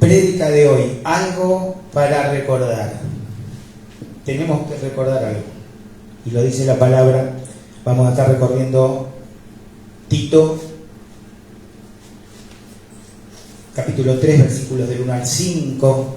Prédica de hoy, algo para recordar. Tenemos que recordar algo. Y lo dice la palabra. Vamos a estar recorriendo Tito, capítulo 3, versículos del 1 al 5.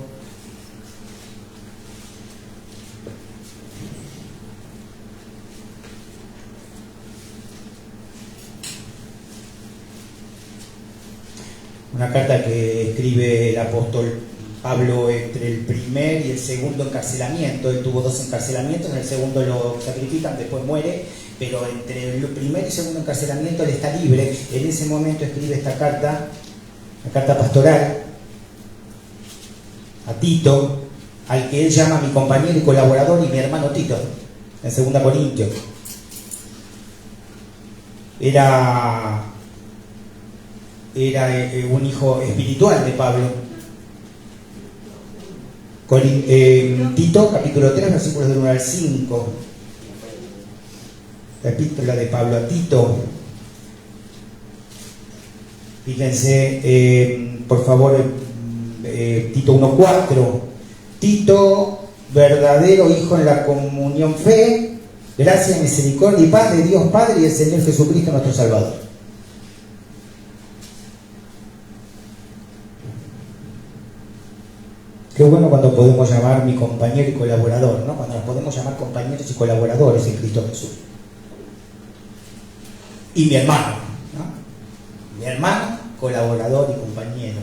Una carta que escribe el apóstol Pablo entre el primer y el segundo encarcelamiento. Él tuvo 2 encarcelamientos, en el segundo lo sacrifican, después muere, pero entre el primer y segundo encarcelamiento él está libre. En ese momento escribe esta carta, la carta pastoral, a Tito, al que él llama mi compañero y colaborador y mi hermano Tito, en 2 Corintios. Era un hijo espiritual de Pablo. Tito, capítulo 3, versículos del 1 al 5. La epístola de Pablo a Tito. Fíjense, por favor, Tito 1:4. Tito, verdadero hijo en la comunión fe, gracia, misericordia y paz de Dios Padre y del Señor Jesucristo nuestro Salvador. Qué bueno cuando podemos llamar mi compañero y colaborador, ¿no? Cuando nos podemos llamar compañeros y colaboradores en Cristo Jesús. Y mi hermano, ¿no? Mi hermano, colaborador y compañero.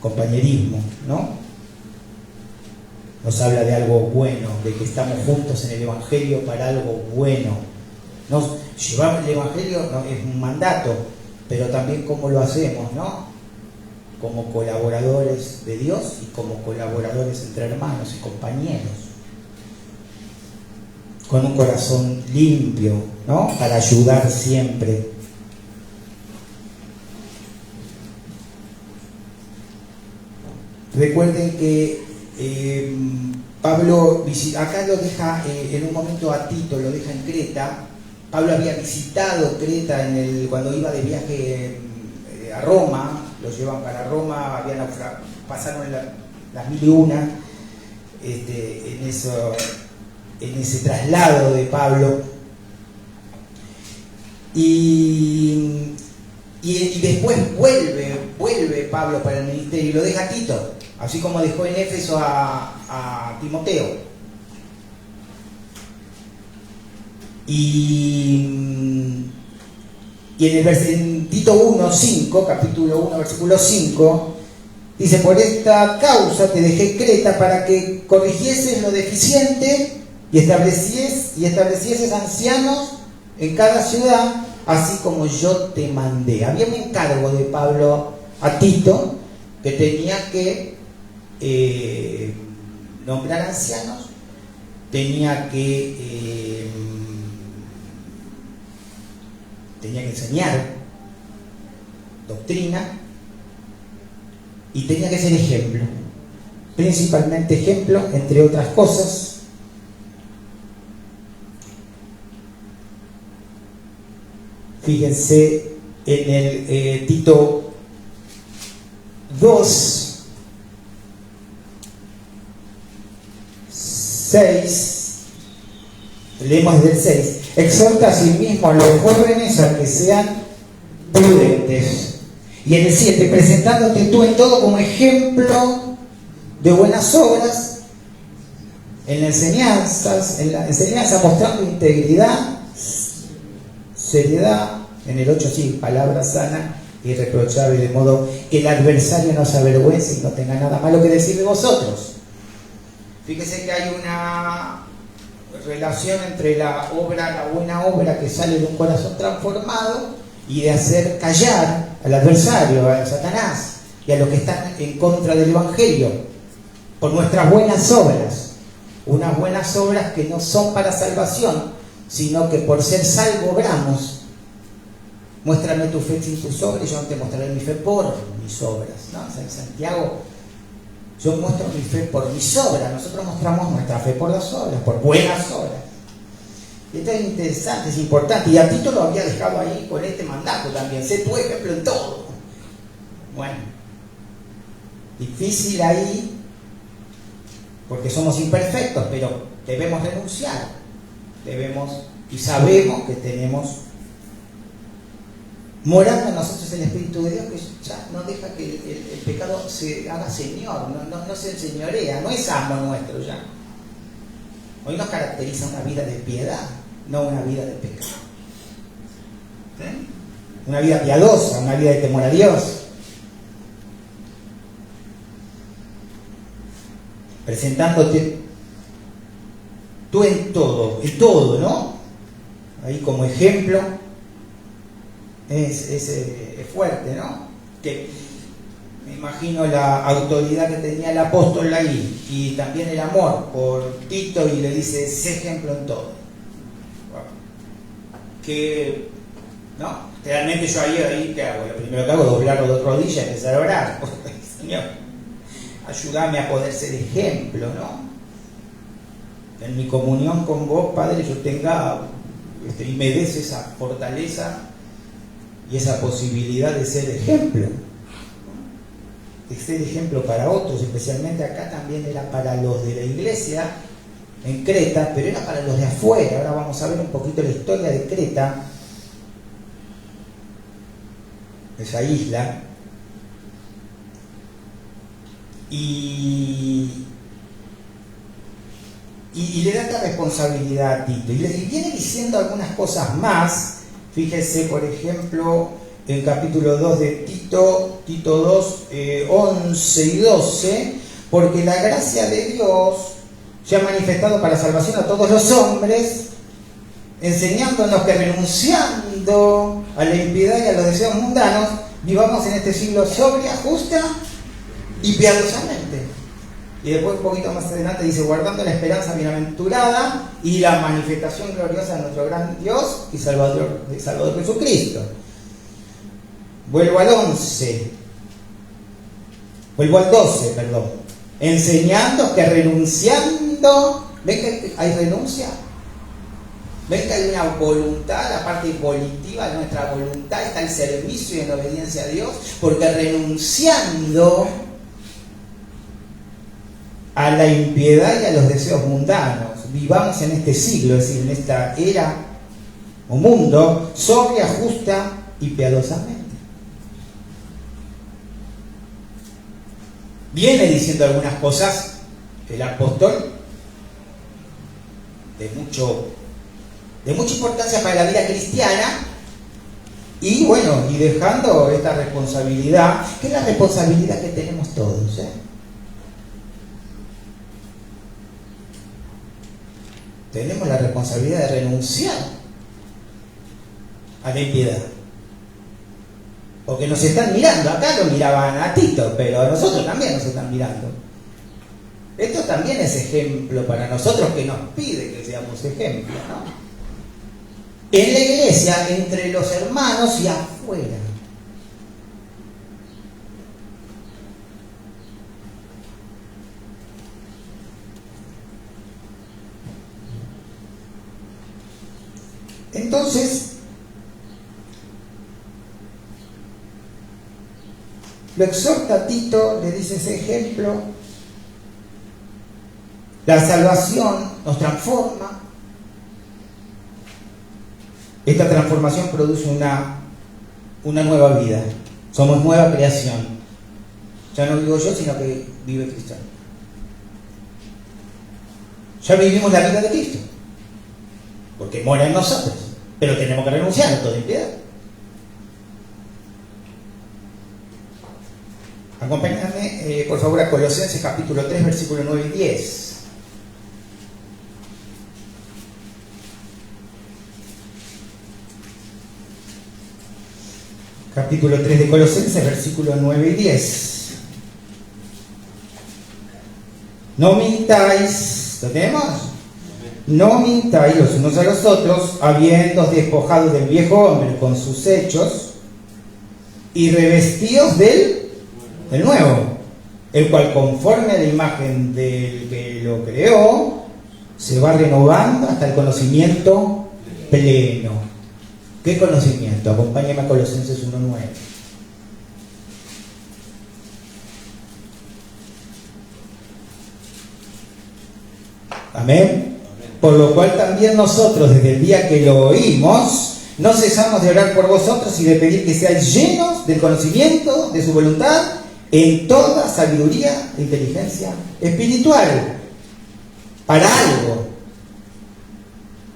Compañerismo, ¿no? Nos habla de algo bueno, de que estamos juntos en el Evangelio para algo bueno. Llevar el Evangelio no, es un mandato, pero también cómo lo hacemos, ¿no? Como colaboradores de Dios y como colaboradores entre hermanos y compañeros, con un corazón limpio, ¿no? Para ayudar siempre. Recuerden que Pablo, acá lo deja en un momento a Tito, lo deja en Creta. Pablo había visitado Creta cuando iba de viaje a Roma. Lo llevan para Roma, pasaron las 1001 en ese traslado de Pablo. Y después vuelve Pablo para el ministerio y lo deja a Tito, así como dejó en Éfeso a Timoteo. Y en Tito 1:5, capítulo 1, versículo 5, dice: por esta causa te dejé Creta para que corrigieses lo deficiente y establecieses ancianos en cada ciudad, así como yo te mandé. Había un encargo de Pablo a Tito que tenía que nombrar ancianos, tenía que enseñar doctrina y tenía que ser ejemplo, principalmente ejemplo, entre otras cosas. Fíjense en el Tito 2:6, leemos del 6. Exhorta a sí mismo a los jóvenes a que sean prudentes. Y en el 7, presentándote tú en todo como ejemplo de buenas obras, en la enseñanza mostrando integridad, seriedad. En el 8, sí, palabra sana y irreprochable, de modo que el adversario no se avergüence y no tenga nada malo que decir de vosotros. Fíjese que hay una relación entre la buena obra que sale de un corazón transformado y de hacer callar al adversario, a Satanás y a los que están en contra del Evangelio por nuestras buenas obras, unas buenas obras que no son para salvación, sino que por ser salvo obramos. Muéstrame tu fe sin tus obras y yo no te mostraré mi fe por mis obras, ¿no? San Santiago: yo muestro mi fe por mis obras. Nosotros mostramos nuestra fe por las obras, por buenas obras. Y esto es interesante, es importante. Y a Tito lo había dejado ahí con este mandato también: sé tu ejemplo en todo. Bueno, Difícil ahí, porque somos imperfectos, pero debemos renunciar. Debemos y sabemos que tenemos morando en nosotros el Espíritu de Dios, que ya no deja que el pecado se haga señor, no se enseñorea, no es amo nuestro ya. Hoy nos caracteriza una vida de piedad, no una vida de pecado. ¿Sí? Una vida piadosa, una vida de temor a Dios. Presentándote tú en todo, ¿no? Ahí como ejemplo es fuerte, ¿no? Que me imagino la autoridad que tenía el apóstol ahí y también el amor por Tito, y le dice, sé ejemplo en todo. Bueno, que, ¿no? Realmente yo ahí, ¿qué hago? Lo primero que hago es doblar las rodillas y empezar a orar. Señor, ayúdame a poder ser ejemplo, ¿no? En mi comunión con vos, Padre, yo tenga y me des esa fortaleza y esa posibilidad de ser ejemplo. De ser ejemplo para otros, especialmente acá también era para los de la iglesia en Creta, pero era para los de afuera. Ahora vamos a ver un poquito la historia de Creta, esa isla. Y le da esta responsabilidad a Tito. Y viene diciendo algunas cosas más. Fíjese, por ejemplo, en capítulo 2 de Tito 2, 11 y 12, porque la gracia de Dios se ha manifestado para salvación a todos los hombres, enseñándonos que renunciando a la impiedad y a los deseos mundanos, vivamos en este siglo sobria, justa y piadosamente. Y después un poquito más adelante dice, guardando la esperanza bienaventurada y la manifestación gloriosa de nuestro gran Dios y Salvador Jesucristo. Vuelvo al 12, perdón. Enseñando que renunciando, ¿ven que hay renuncia? ¿Ven que hay una voluntad? La parte volitiva de nuestra voluntad está el servicio y en la obediencia a Dios, porque renunciando a la impiedad y a los deseos mundanos, vivamos en este siglo, es decir, en esta era o mundo, sobria, justa y piadosamente. Viene diciendo algunas cosas el apóstol de mucha importancia para la vida cristiana, y bueno, y dejando esta responsabilidad, que es la responsabilidad que tenemos todos, Tenemos la responsabilidad de renunciar a la impiedad. Porque nos están mirando, acá lo miraban a Tito, pero a nosotros también nos están mirando. Esto también es ejemplo para nosotros, que nos pide que seamos ejemplo, ¿no? En la iglesia, entre los hermanos y afuera. Entonces, lo exhorta a Tito, le dice ese ejemplo. La salvación nos transforma. Esta transformación produce una nueva vida. Somos nueva creación. Ya no vivo yo, sino que vive Cristo. Ya vivimos la vida de Cristo, porque mora en nosotros, pero tenemos que renunciar a toda impiedad. Acompáñame, por favor, a Colosenses capítulo 3, versículos 9 y 10. Capítulo 3 de Colosenses, versículos 9 y 10. No mintáis, ¿lo tenemos? No mintáis los unos a los otros, habiendo despojado del viejo hombre con sus hechos, y revestidos del nuevo, el cual conforme a la imagen del que lo creó, se va renovando hasta el conocimiento pleno. ¿Qué conocimiento? Acompáñame a Colosenses 1:9. Amén. Por lo cual también nosotros, desde el día que lo oímos, no cesamos de orar por vosotros y de pedir que seáis llenos del conocimiento de su voluntad en toda sabiduría e inteligencia espiritual. Para algo.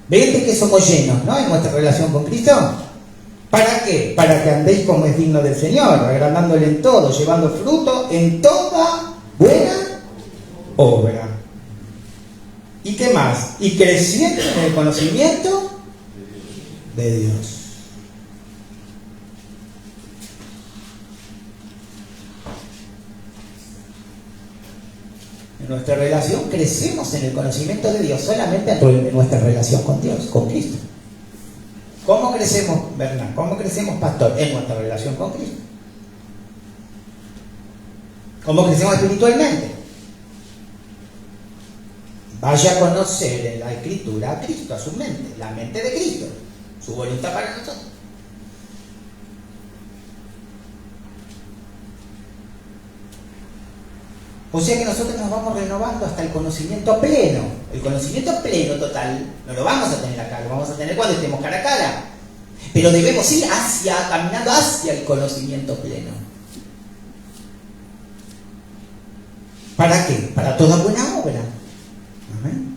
¿Ven de qué somos llenos, no? En nuestra relación con Cristo. ¿Para qué? Para que andéis como es digno del Señor, agradándole en todo, llevando fruto en toda buena obra. ¿Y qué más? Y creciendo en el conocimiento de Dios. En nuestra relación crecemos en el conocimiento de Dios solamente en nuestra relación con Dios, con Cristo. ¿Cómo crecemos, Bernard? ¿Cómo crecemos, pastor? En nuestra relación con Cristo. ¿Cómo crecemos espiritualmente? Vaya a conocer en la Escritura a Cristo, a su mente, la mente de Cristo, su voluntad para nosotros. O sea que nosotros nos vamos renovando hasta el conocimiento pleno. El conocimiento pleno total no lo vamos a tener acá, lo vamos a tener cuando estemos cara a cara. Pero debemos ir caminando hacia el conocimiento pleno. ¿Para qué? Para toda buena obra. Amén.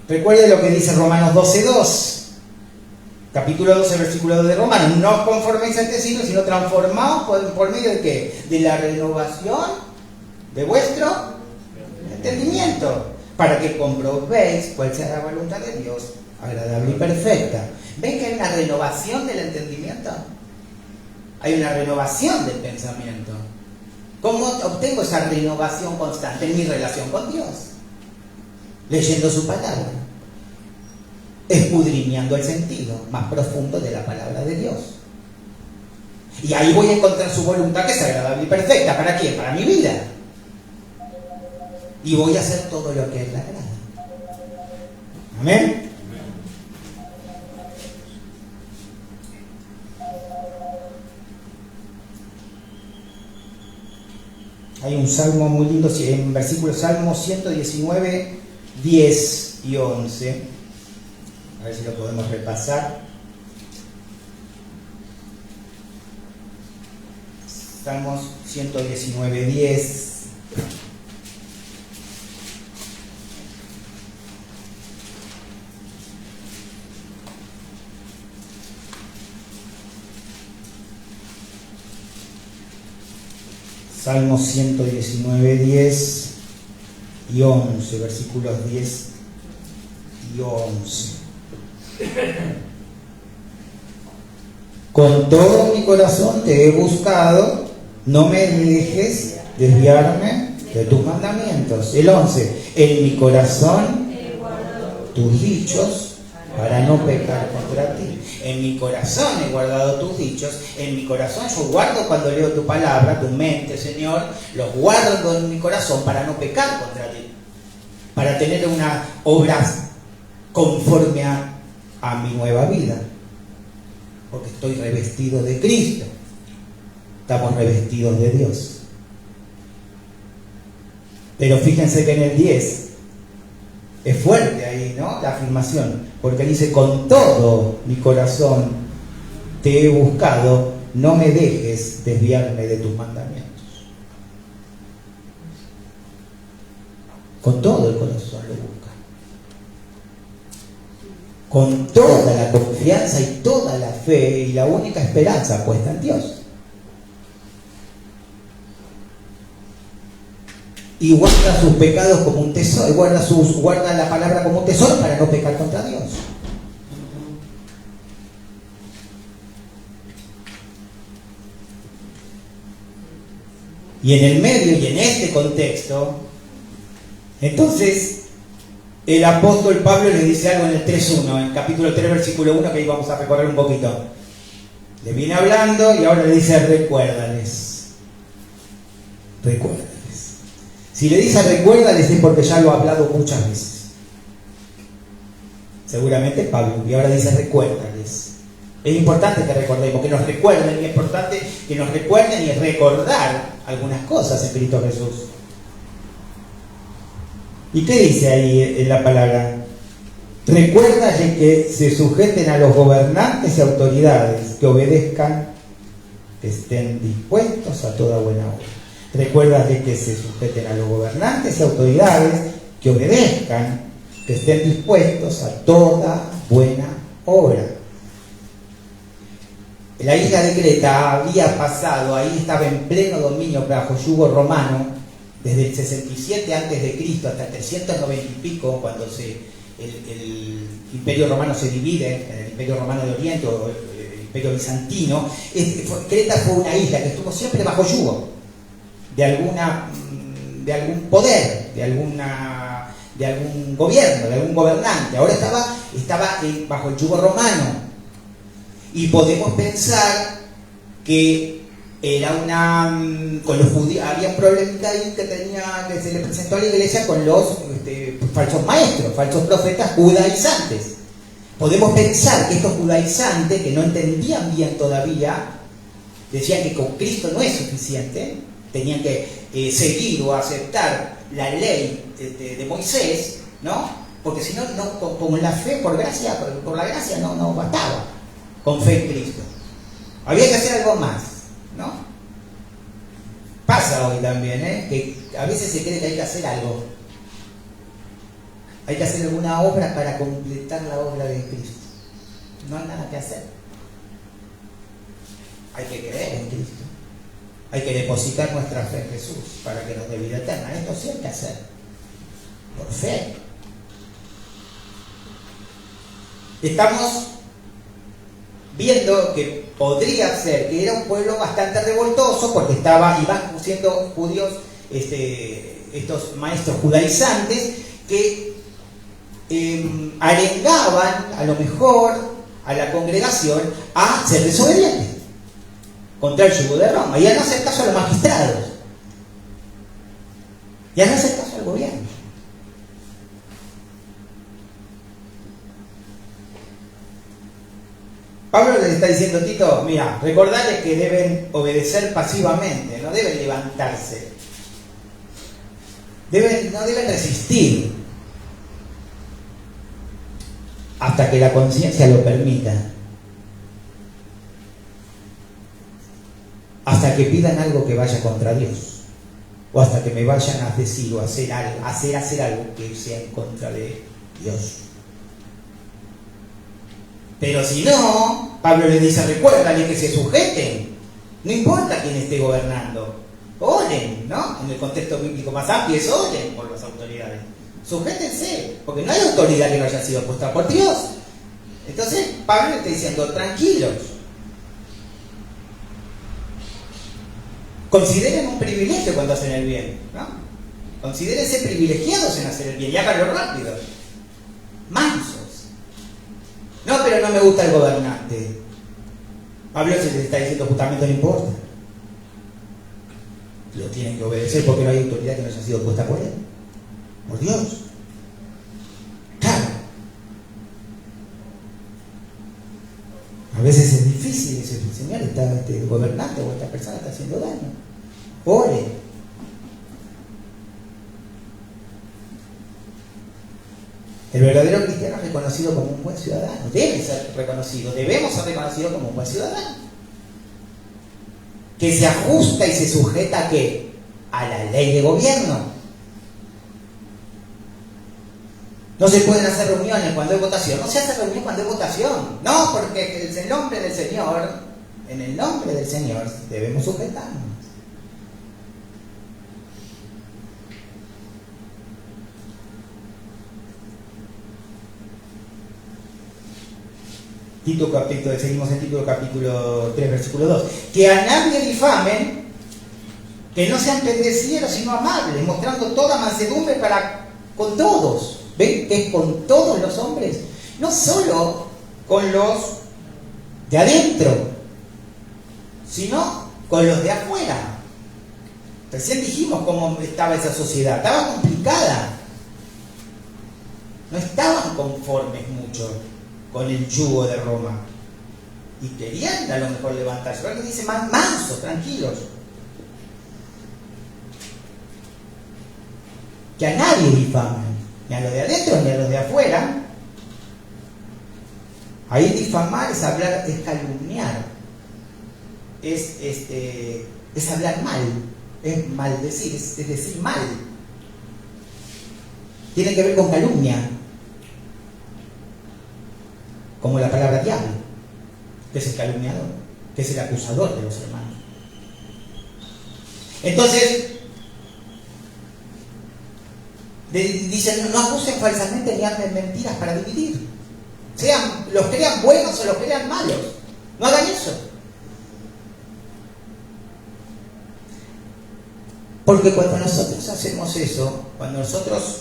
Recuerde lo que dice Romanos 12:2. Capítulo 12, versículo 2 de Romanos. No os conforméis a este siglo, sino transformaos por medio de ¿qué? De la renovación de vuestro entendimiento, para que comprobéis cuál sea la voluntad de Dios, agradable y perfecta. ¿Ven que hay una renovación del entendimiento? Hay una renovación del pensamiento. ¿Cómo obtengo esa renovación constante? En mi relación con Dios, leyendo su palabra, escudriñando el sentido más profundo de la palabra de Dios. Y ahí voy a encontrar su voluntad, que es agradable y perfecta. ¿Para quién? Para mi vida. Y voy a hacer todo lo que a Él le agrada. Amén. Hay un salmo muy lindo, en versículo Salmo 119, 10 y 11. A ver si lo podemos repasar. Salmos 119, 10. Salmos 119, 10 y 11, versículos 10 y 11. Con todo mi corazón te he buscado, no me dejes desviarme de tus mandamientos. El 11, en mi corazón tus dichos para no pecar contra ti. En mi corazón he guardado tus dichos, en mi corazón yo guardo cuando leo tu palabra, tu mente, Señor, los guardo en mi corazón para no pecar contra ti, para tener una obra conforme a mi nueva vida, porque estoy revestido de Cristo, estamos revestidos de Dios. Pero fíjense que en el 10 es fuerte ahí, ¿no? La afirmación, porque dice, con todo mi corazón te he buscado, no me dejes desviarme de tus mandamientos. Con todo el corazón lo busca, con toda la confianza y toda la fe y la única esperanza puesta en Dios. Y guarda sus pecados como un tesoro, guarda la palabra como un tesoro para no pecar contra Dios. Y en el medio y en este contexto, entonces el apóstol Pablo le dice algo en el 3.1, en capítulo 3, versículo 1, que ahí vamos a recorrer un poquito. Le viene hablando y ahora le dice, recuérdales. Recuérdales. Si le dice recuérdales es porque ya lo ha hablado muchas veces. Seguramente Pablo, y ahora dice recuérdales. Es importante que recordemos, que nos recuerden, y es importante que nos recuerden y recordar algunas cosas en Cristo Jesús. ¿Y qué dice ahí en la palabra? Recuérdale que se sujeten a los gobernantes y autoridades, que obedezcan, que estén dispuestos a toda buena obra. Recuérdale que se sujeten a los gobernantes y autoridades, que obedezcan, que estén dispuestos a toda buena obra. La isla de Creta había pasado, ahí estaba en pleno dominio bajo yugo romano, desde el 67 a.C. hasta el 390 y pico, cuando el Imperio Romano se divide en el Imperio Romano de Oriente o el Imperio Bizantino. Creta fue una isla que estuvo siempre bajo yugo de algún poder, de algún gobierno, de algún gobernante. Ahora estaba bajo el yugo romano. Y podemos pensar que era con los judíos, había un problemita ahí que se le presentó a la iglesia con los falsos maestros, falsos profetas judaizantes. Podemos pensar que estos judaizantes, que no entendían bien todavía, decían que con Cristo no es suficiente, tenían que seguir o aceptar la ley de Moisés, ¿no? Porque si no, con la fe, por la gracia no bastaba con fe en Cristo. Había que hacer algo más, ¿no? Pasa hoy también, que a veces se cree que hay que hacer algo. Hay que hacer alguna obra para completar la obra de Cristo. No hay nada que hacer. Hay que creer en Cristo. Hay que depositar nuestra fe en Jesús para que nos dé vida eterna. Esto sí hay que hacer. Por fe. Estamos viendo que podría ser que era un pueblo bastante revoltoso porque iban siendo judíos estos maestros judaizantes que arengaban a lo mejor a la congregación a ser desobedientes contra el yugo de Roma y a no hacer caso a los magistrados y a no hacer caso al gobierno. Pablo les está diciendo, Tito, mira, recordadles que deben obedecer pasivamente, no deben levantarse, no deben resistir hasta que la conciencia lo permita, hasta que pidan algo que vaya contra Dios, o hasta que me vayan a decir o hacer algo que sea en contra de Dios. Pero si no, Pablo les dice, recuérdale que se sujeten, no importa quién esté gobernando, oren, ¿no? En el contexto bíblico más amplio es oren por las autoridades, sujétense, porque no hay autoridad que no haya sido puesta por Dios. Entonces Pablo está diciendo, tranquilos, consideren un privilegio cuando hacen el bien, ¿no? Considérense privilegiados en hacer el bien y háganlo rápido, mansos. No, pero no me gusta el gobernante. Pablo se les está diciendo justamente no importa. Lo tienen que obedecer porque no hay autoridad que no haya sido puesta por él. Por Dios. Claro. A veces es difícil decir, Señor, este gobernante o esta persona está haciendo daño. Ore. El verdadero cristiano es reconocido como un buen ciudadano. Debe ser reconocido, debemos ser reconocidos como un buen ciudadano. Que se ajusta y se sujeta ¿a qué? A la ley de gobierno. No se pueden hacer reuniones cuando hay votación. No se hace reunión cuando hay votación. No, porque en el nombre del Señor, debemos sujetarnos. Seguimos en Tito capítulo 3, versículo 2. Que a nadie difamen, que no sean pendecieros, sino amables, mostrando toda mansedumbre para con todos. ¿Ven? Que es con todos los hombres, no solo con los de adentro, sino con los de afuera. Recién dijimos cómo estaba esa sociedad, estaba complicada. No estaban conformes mucho con el yugo de Roma y querían a lo mejor levantarse, pero dice más mansos, tranquilos. que a nadie difamen, ni a los de adentro ni a los de afuera. Ahí difamar es hablar, es calumniar, es hablar mal, es maldecir, es decir mal. Tiene que ver con calumnia, como la palabra diablo, que es el calumniador, que es el acusador de los hermanos. Entonces, dicen, no acusen falsamente ni hablen mentiras para dividir. Los crean buenos o los crean malos. No hagan eso. Porque cuando nosotros hacemos eso, cuando nosotros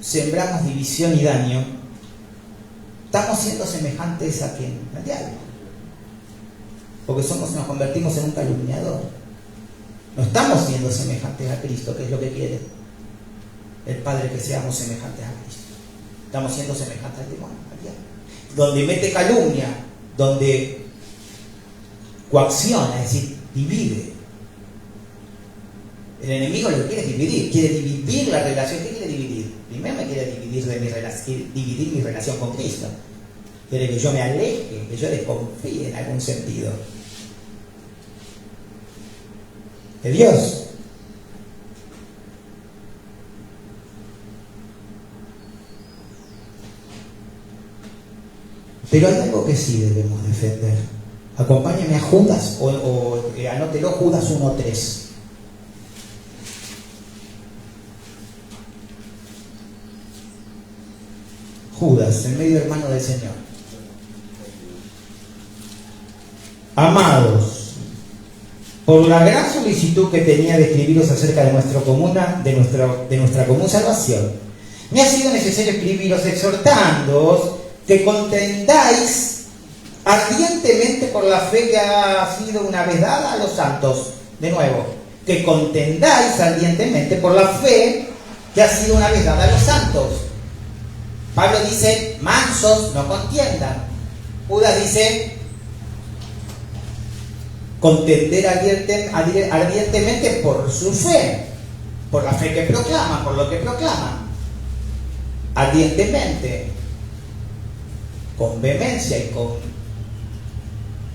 sembramos división y daño, estamos siendo semejantes a quién? Al diablo. Porque nos convertimos en un calumniador. No estamos siendo semejantes a Cristo, que es lo que quiere el Padre, que seamos semejantes a Cristo. Estamos siendo semejantes al demonio, al diablo. Donde mete calumnia, donde coacciona, es decir, divide. El enemigo lo que quiere es dividir, quiere dividir la relación. ¿Qué quiere dividir? Primero me quiere dividir mi relación con Cristo. Quiere que yo me aleje, que yo desconfíe en algún sentido de Dios. Pero hay algo que sí debemos defender. Acompáñeme a Judas, anótelo, Judas 1:3. Judas, el medio hermano del Señor. Amados, por la gran solicitud que tenía de escribiros acerca de nuestra común salvación, me ha sido necesario escribiros exhortándoos que contendáis ardientemente por la fe que ha sido una vez dada a los santos. De nuevo, que contendáis ardientemente por la fe que ha sido una vez dada a los santos. Pablo dice, mansos, no contiendan. Judas dice, contender ardientemente por su fe, por la fe que proclama, por lo que proclama. Ardientemente, con vehemencia y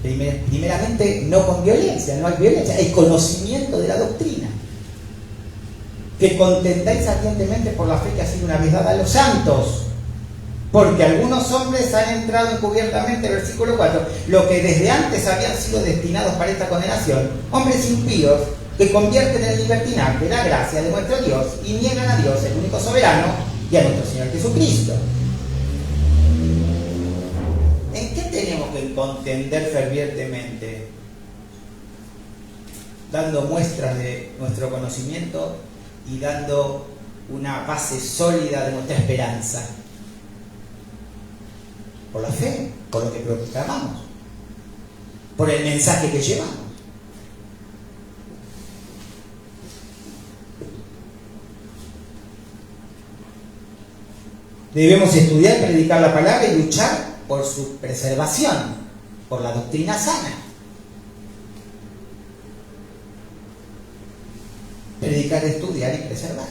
primeramente no con violencia, no hay violencia, hay conocimiento de la doctrina. Que contendáis ardientemente por la fe que ha sido una vez dada a los santos. Porque algunos hombres han entrado encubiertamente, versículo 4, lo que desde antes habían sido destinados para esta condenación, hombres impíos que convierten en libertinaje la gracia de nuestro Dios y niegan a Dios, el único soberano, y a nuestro Señor Jesucristo. ¿En qué tenemos que contender fervientemente? Dando muestras de nuestro conocimiento y dando una base sólida de nuestra esperanza. Por la fe, por lo que proclamamos, por el mensaje que llevamos. Debemos estudiar, predicar la palabra y luchar por su preservación, por la doctrina sana. Predicar, estudiar y preservar.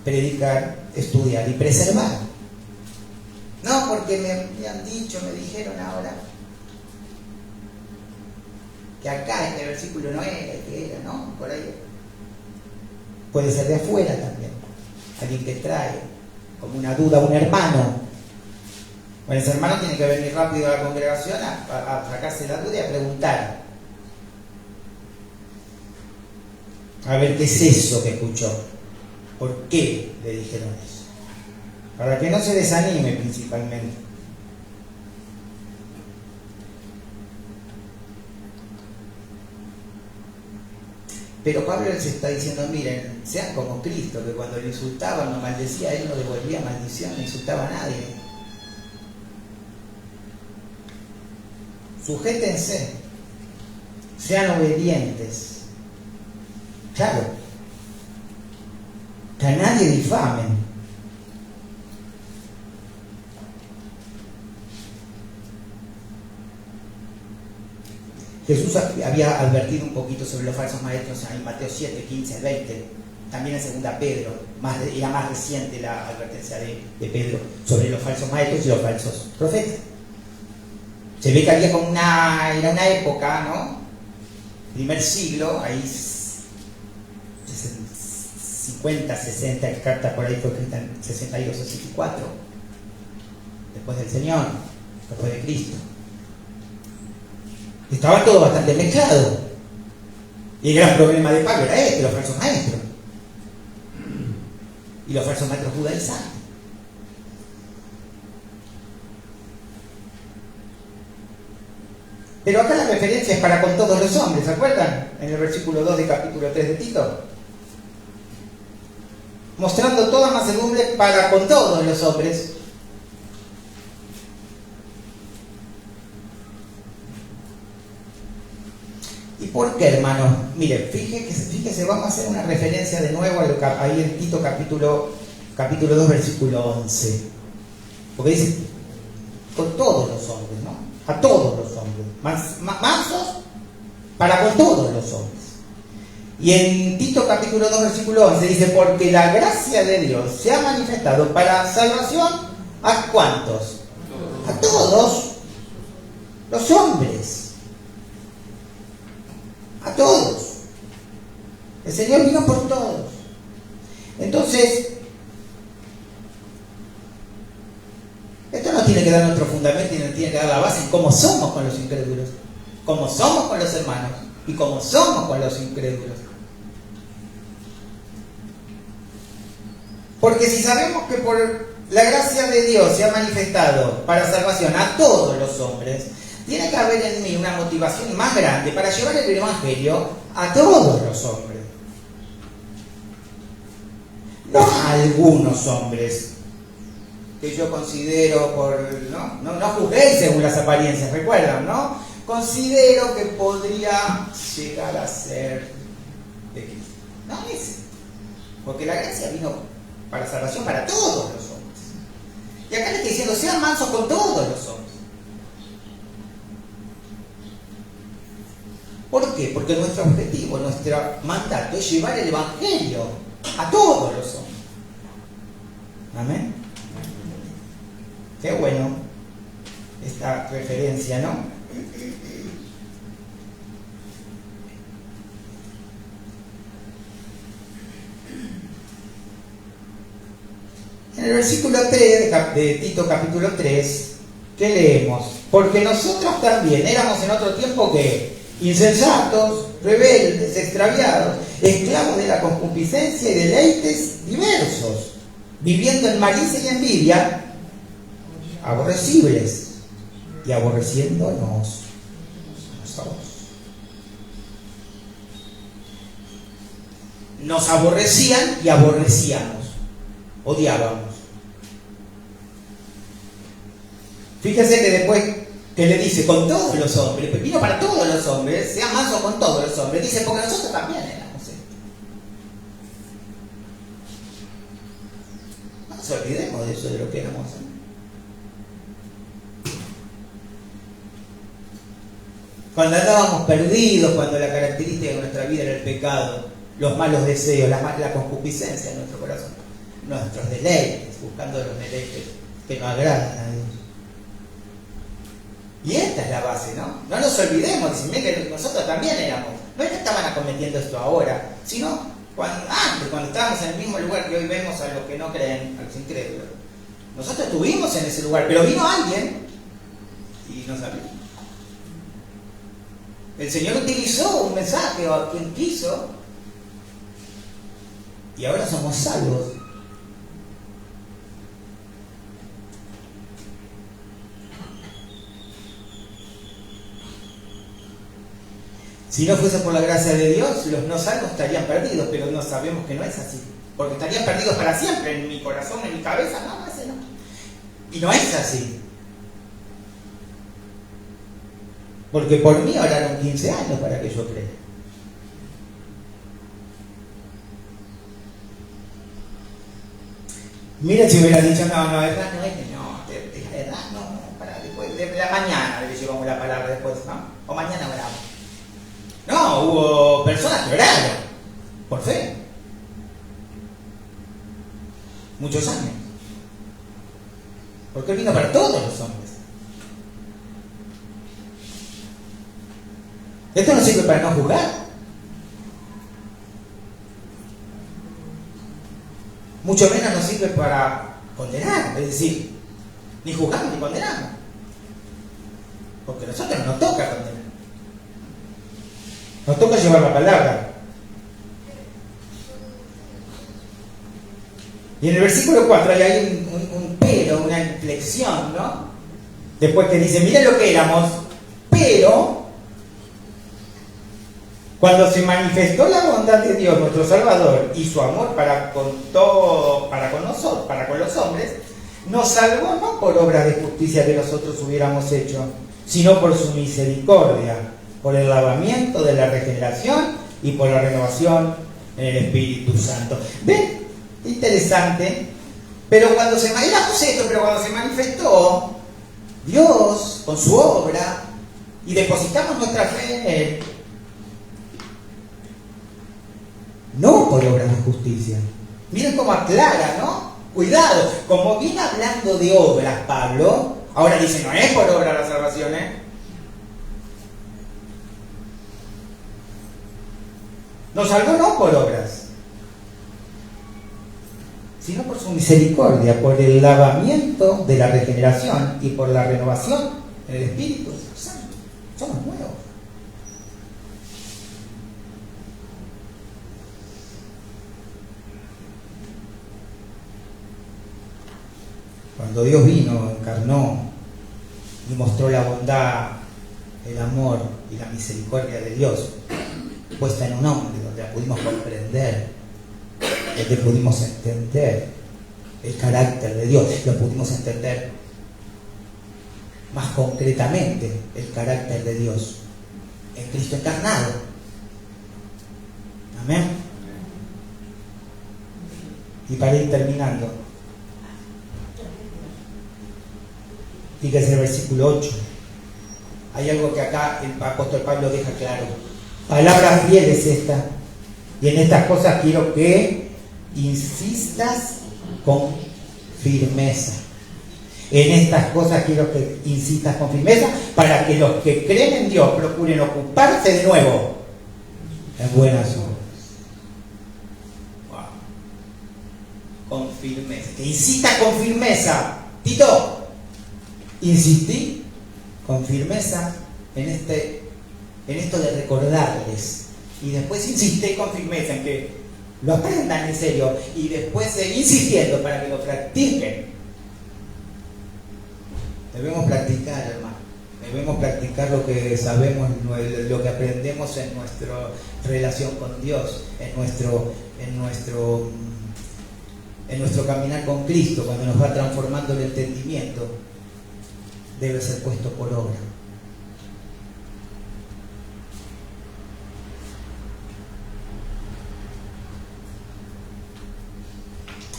Predicar, estudiar y preservar. No, porque me han dicho, me dijeron ahora que acá este versículo no era, que era, ¿no? Por ahí. Puede ser de afuera también. Alguien que trae como una duda un hermano. Bueno, ese hermano tiene que venir rápido a la congregación a sacarse la duda y a preguntar. A ver qué es eso que escuchó. ¿Por qué le dijeron eso? Para que no se desanime principalmente. Pero Pablo les está diciendo, miren, sean como Cristo, que cuando le insultaban o maldecía, él no devolvía maldición, no insultaba a nadie. Sujétense, sean obedientes. Claro, que a nadie difamen. Jesús había advertido un poquito sobre los falsos maestros en Mateo 7, 15, 20. también en segunda Pedro, era más reciente la advertencia de Pedro sobre los falsos maestros y los falsos profetas. Se ve que había como era una época, ¿no? Primer siglo, ahí 50, 60 cartas por ahí fue escrita en 62 o 64, después del Señor, después de Cristo. Estaba todo bastante mezclado. Y el gran problema de Pablo era los falsos maestros. Y los falsos maestros judaizantes. Pero acá la referencia es para con todos los hombres, ¿se acuerdan? En el versículo 2 de capítulo 3 de Tito. Mostrando toda mansedumbre para con todos los hombres. ¿Y por qué, hermanos? Mire, fíjese, vamos a hacer una referencia de nuevo ahí en Tito capítulo 2, versículo 11. Porque dice, con todos los hombres, ¿no? A todos los hombres. Mansos para con todos los hombres. Y en Tito capítulo 2, versículo 11 dice, porque la gracia de Dios se ha manifestado para salvación ¿a cuántos? A todos los hombres. A todos. El Señor vino por todos. Entonces, esto nos tiene que dar nuestro fundamento y nos tiene que dar la base en cómo somos con los incrédulos, cómo somos con los hermanos y cómo somos con los incrédulos. Porque si sabemos que por la gracia de Dios se ha manifestado para salvación a todos los hombres, tiene que haber en mí una motivación más grande para llevar el Evangelio a todos los hombres. No a algunos hombres que yo considero no juzguéis según las apariencias, recuerdan, ¿no? Considero que podría llegar a ser de Cristo. No ese. Porque la gracia vino para salvación para todos los hombres. Y acá le estoy diciendo, sean mansos con todos los hombres. ¿Por qué? Porque nuestro objetivo, nuestro mandato es llevar el Evangelio a todos los hombres. Amén. Qué bueno esta referencia, ¿no? En el versículo 3 de Tito capítulo 3, ¿qué leemos? Porque nosotros también éramos en otro tiempo que insensatos, rebeldes, extraviados, esclavos de la concupiscencia y deleites diversos, viviendo en malicia y envidia, aborrecibles y aborreciéndonos a vos. Nos aborrecían y aborrecíamos, odiábamos. Fíjese que después que le dice con todos los hombres, vino para todos los hombres, sea manso con todos los hombres, dice porque nosotros también éramos esto. No nos olvidemos de eso, de lo que éramos. Cuando andábamos perdidos, cuando la característica de nuestra vida era el pecado, los malos deseos, la concupiscencia en nuestro corazón, nuestros deleites, buscando los deleites que nos agradan a Dios. Y esta es la base, ¿no? No nos olvidemos, dicen que nosotros también éramos. No es que estaban acometiendo esto ahora, sino antes, cuando estábamos en el mismo lugar que hoy vemos a los que no creen, a los incrédulos. Nosotros estuvimos en ese lugar, pero vino alguien y nos habló. El Señor utilizó un mensaje a quien quiso y ahora somos salvos. Si no fuese por la gracia de Dios, los no salvos estarían perdidos, pero no sabemos que no es así. Porque estarían perdidos para siempre, en mi corazón, en mi cabeza, no, ese no. Y no es así. Porque por mí oraron 15 años para que yo crea. Mira si hubiera dicho, no, verdad, para después, de la mañana le llevamos la palabra después, ¿no? O mañana oramos. No, hubo personas que oraron por fe. muchos años. Porque Él vino para todos los hombres. Esto no sirve para no juzgar. Mucho menos nos sirve para condenar, es decir, ni juzgamos ni condenamos. Porque a nosotros no nos toca condenar. Nos toca llevar la palabra. Y en el versículo 4 hay un pero, una inflexión, ¿no? Después que dice, miren lo que éramos, pero cuando se manifestó la bondad de Dios, nuestro Salvador, y su amor para con nosotros, para con los hombres, nos salvó no por obras de justicia que nosotros hubiéramos hecho, sino por su misericordia, por el lavamiento de la regeneración y por la renovación en el Espíritu Santo. ¿Ven? Interesante. Pero cuando se manifestó Dios con su obra y depositamos nuestra fe en Él, no por obras de justicia. Miren cómo aclara, ¿no? Cuidado, como viene hablando de obras Pablo, ahora dice, no es por obra la salvación, Nos salvó no por obras, sino por su misericordia, por el lavamiento de la regeneración y por la renovación en el Espíritu Santo. Somos nuevos. Cuando Dios vino, encarnó y mostró la bondad, el amor y la misericordia de Dios puesta en un hombre, donde la pudimos comprender, donde pudimos entender el carácter de Dios, lo pudimos entender más concretamente el carácter de Dios en Cristo encarnado. Amén. Y para ir terminando, fíjese el versículo 8. Hay algo que acá el apóstol Pablo deja claro. Palabra fiel es esta. Y en estas cosas quiero que insistas con firmeza. En estas cosas quiero que insistas con firmeza para que los que creen en Dios procuren ocuparse de nuevo en buenas obras. Wow. Con firmeza. Que insista con firmeza. Tito, insistí con firmeza en esto de recordarles, y después insistí con firmeza en que lo aprendan en serio, y después seguí insistiendo para que lo practiquen. Debemos practicar, hermano. Debemos practicar lo que sabemos, lo que aprendemos en nuestra relación con Dios, en nuestro caminar con Cristo, cuando nos va transformando el entendimiento. Debe ser puesto por obra.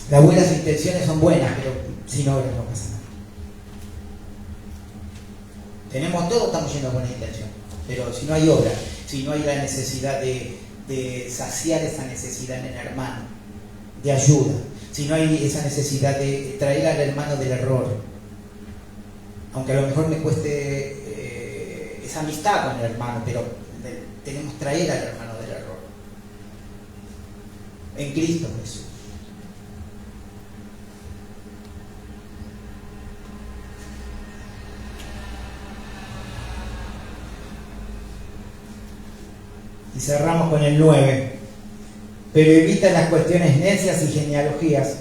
Las buenas intenciones son buenas, pero sin obras no pasa nada. Tenemos todo, estamos llenos de buena intención, pero si no hay obra, si no hay la necesidad de saciar esa necesidad en el hermano, de ayuda, si no hay esa necesidad de traer al hermano del error, aunque a lo mejor me cueste esa amistad con el hermano, pero tenemos que traer al hermano del error en Cristo Jesús. Y cerramos con el 9. Pero evita las cuestiones necias y genealogías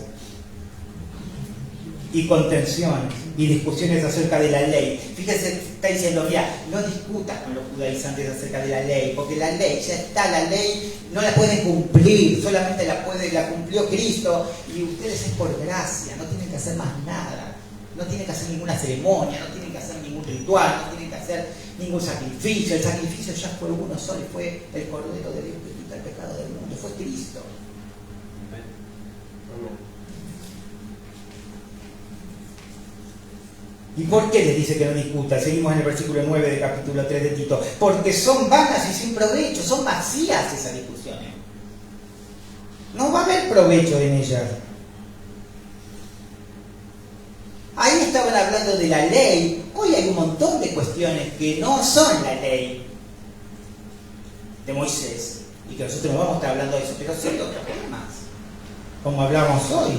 y contenciones y discusiones acerca de la ley. Fíjense, está diciendo, mira, no discutas con los judaizantes acerca de la ley, porque la ley ya está, la ley no la pueden cumplir, solamente la cumplió Cristo, y ustedes es por gracia, no tienen que hacer más nada, no tienen que hacer ninguna ceremonia, no tienen que hacer ningún ritual, no tienen que hacer ningún sacrificio. El sacrificio ya fue uno solo, y fue el Cordero de Dios que quita el pecado del mundo, fue Cristo. ¿Y por qué les dice que no discuta? Seguimos en el versículo 9 del capítulo 3 de Tito. Porque son vanas y sin provecho, son vacías esas discusiones. No va a haber provecho en ellas. estaban hablando de la ley, hoy hay un montón de cuestiones que no son la ley de Moisés, y que nosotros no vamos a estar hablando de eso, pero sí de otros temas, como hablamos hoy.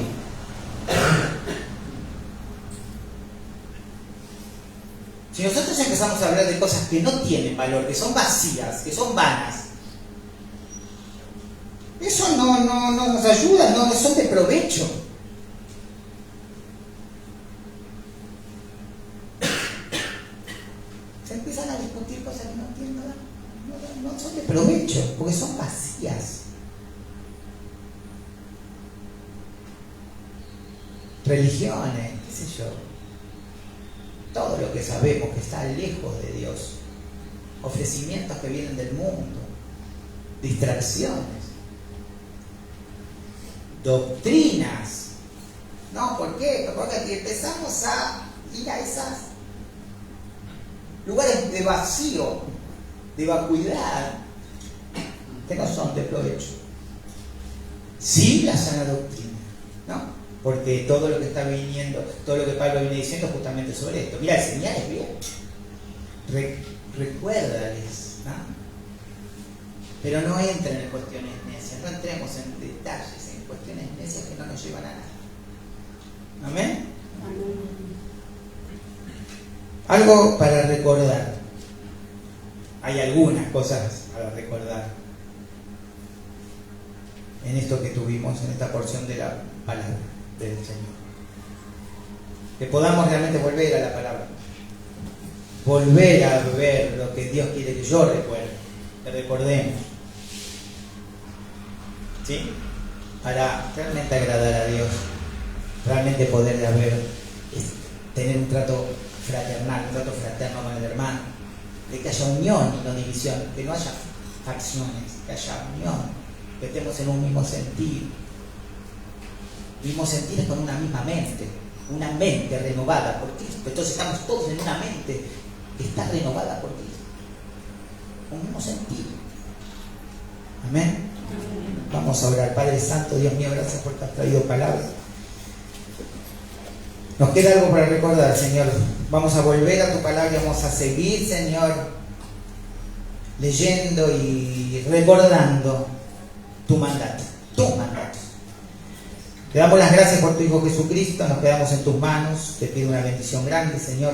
Si nosotros empezamos a hablar de cosas que no tienen valor, que son vacías, que son vanas, eso no nos ayuda, no son de provecho. Se empiezan a discutir cosas que no tienen nada, no son de provecho, porque son vacías. Religiones, qué sé yo, todo lo que sabemos que está lejos de Dios, ofrecimientos que vienen del mundo, distracciones, doctrinas. ¿No? ¿Por qué? Porque empezamos a ir a esos lugares de vacío, de vacuidad, que no son de provecho. Sí, la sana doctrina, ¿no? Porque todo lo que está viniendo, todo lo que Pablo viene diciendo justamente sobre esto. Mira, enseñales bien. Recuérdales, ¿no? Pero no entren en cuestiones necias, no entremos en detalles, en cuestiones necias que no nos llevan a nada. ¿Amén? Algo para recordar. Hay algunas cosas para recordar en esto que tuvimos, en esta porción de la palabra del Señor. Que podamos realmente volver a la palabra, volver a ver lo que Dios quiere que yo recuerde, que recordemos, ¿sí? Para realmente agradar a Dios, realmente poder tener un trato fraternal, un trato fraterno con el hermano, de que haya unión y no división, que no haya facciones, que haya unión, que estemos en un mismo sentir. Mismo sentir es con una misma mente, una mente renovada por Cristo. Entonces estamos todos en una mente que está renovada por Cristo, un mismo sentir. Amén. Vamos a orar. Padre Santo, Dios mío, gracias por que has traído palabras. Nos queda algo para recordar, Señor. Vamos a volver a tu palabra, vamos a seguir, Señor, leyendo y recordando tu mandato, Te damos las gracias por tu Hijo Jesucristo, nos quedamos en tus manos. Te pido una bendición grande, Señor,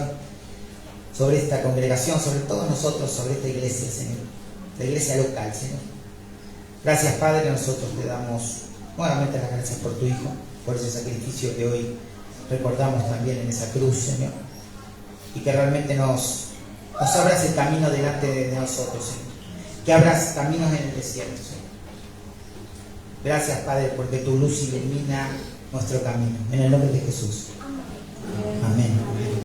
sobre esta congregación, sobre todos nosotros, sobre esta iglesia, Señor, la iglesia local, Señor. Gracias, Padre, nosotros te damos nuevamente las gracias por tu Hijo, por ese sacrificio que hoy recordamos también en esa cruz, Señor, y que realmente nos abras el camino delante de nosotros, Señor, que abras caminos en el desierto, Señor. Gracias, Padre, porque tu luz ilumina nuestro camino. En el nombre de Jesús.